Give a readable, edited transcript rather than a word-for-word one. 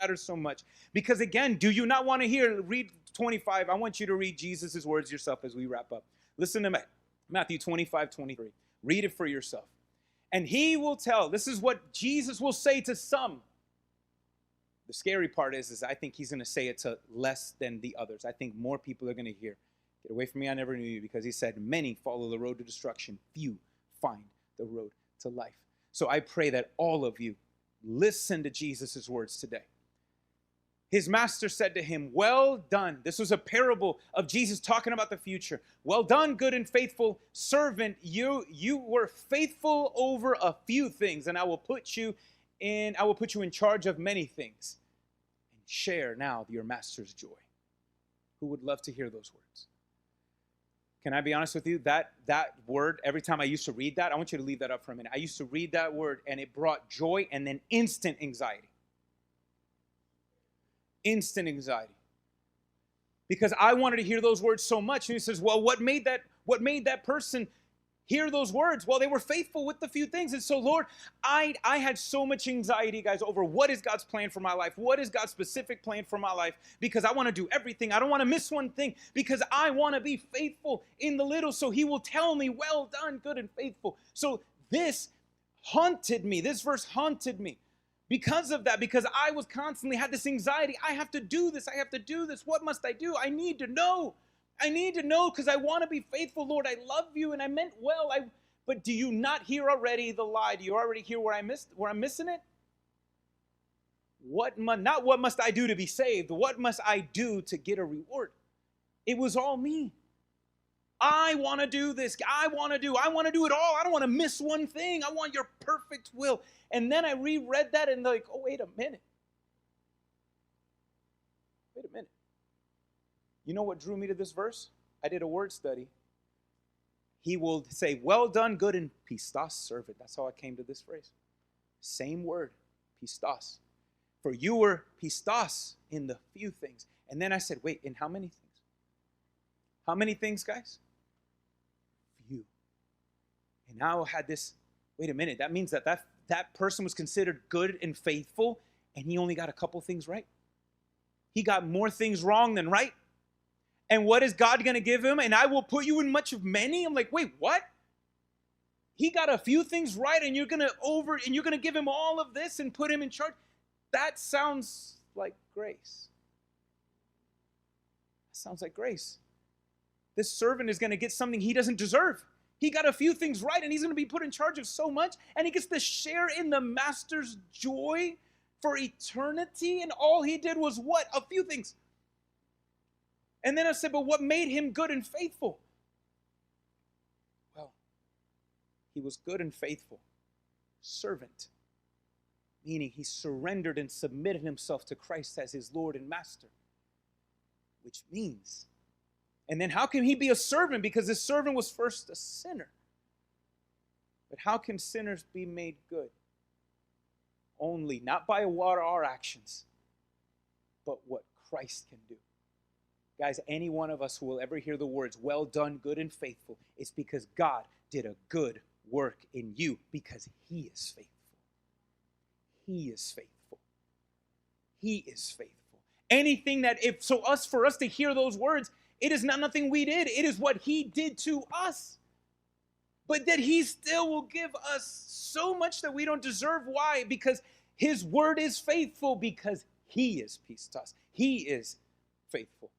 matters so much. Because again, do you not want to hear, read 25? I want you to read Jesus' words yourself as we wrap up. Listen to Matthew 25:23. Read it for yourself. And he will tell, this is what Jesus will say to some. The scary part is I think he's going to say it to less than the others. I think more people are going to hear, get away from me, I never knew you, because he said, many follow the road to destruction, few find the road to life. So I pray that all of you listen to Jesus' words today. His master said to him, well done. This was a parable of Jesus talking about the future. Well done, good and faithful servant. You were faithful over a few things, and I will put you in charge of many things. And share now your master's joy. Who would love to hear those words? Can I be honest with you? That word, every time I used to read that, I want you to leave that up for a minute. I used to read that word, and it brought joy and then instant anxiety. Instant anxiety. Because I wanted to hear those words so much. And he says, well, what made that person hear those words? Well, they were faithful with the few things. And so, Lord, I had so much anxiety, guys, over what is God's plan for my life? What is God's specific plan for my life? Because I want to do everything. I don't want to miss one thing, because I want to be faithful in the little. So he will tell me, well done, good and faithful. So this haunted me. This verse haunted me. Because of that, because I was constantly had this anxiety. I have to do this. I have to do this. What must I do? I need to know. I need to know because I want to be faithful, Lord. I love you and I meant well. But do you not hear already the lie? Do you already hear where I'm missing it? Not what must I do to be saved? What must I do to get a reward? It was all me. I want to do this. I want to do it all. I don't want to miss one thing. I want your perfect will. And then I reread that and like, oh, wait a minute. Wait a minute. You know what drew me to this verse? I did a word study. He will say, well done, good and pistos servant. That's how I came to this phrase. Same word, pistos. For you were pistos in the few things. And then I said, wait, in how many things? How many things, guys? Few. And now I had this, wait a minute, that means that person was considered good and faithful, and he only got a couple things right. He got more things wrong than right. And what is God going to give him? And I will put you in much of many. I'm like, wait, what? He got a few things right, and you're going to give him all of this and put him in charge. That sounds like grace. That sounds like grace. This servant is going to get something he doesn't deserve. He got a few things right, and he's going to be put in charge of so much, and he gets to share in the master's joy for eternity, and all he did was what? A few things. And then I said, but what made him good and faithful? Well, he was good and faithful. Servant. Meaning he surrendered and submitted himself to Christ as his Lord and Master. Which means, and then how can he be a servant? Because this servant was first a sinner. But how can sinners be made good? Only, not by what our actions, but what Christ can do. Guys, any one of us who will ever hear the words, well done, good and faithful, it's because God did a good work in you because he is faithful. He is faithful. He is faithful. Anything that, for us to hear those words, it is not nothing we did. It is what he did to us. But that he still will give us so much that we don't deserve. Why? Because his word is faithful, because he is pistos. He is faithful.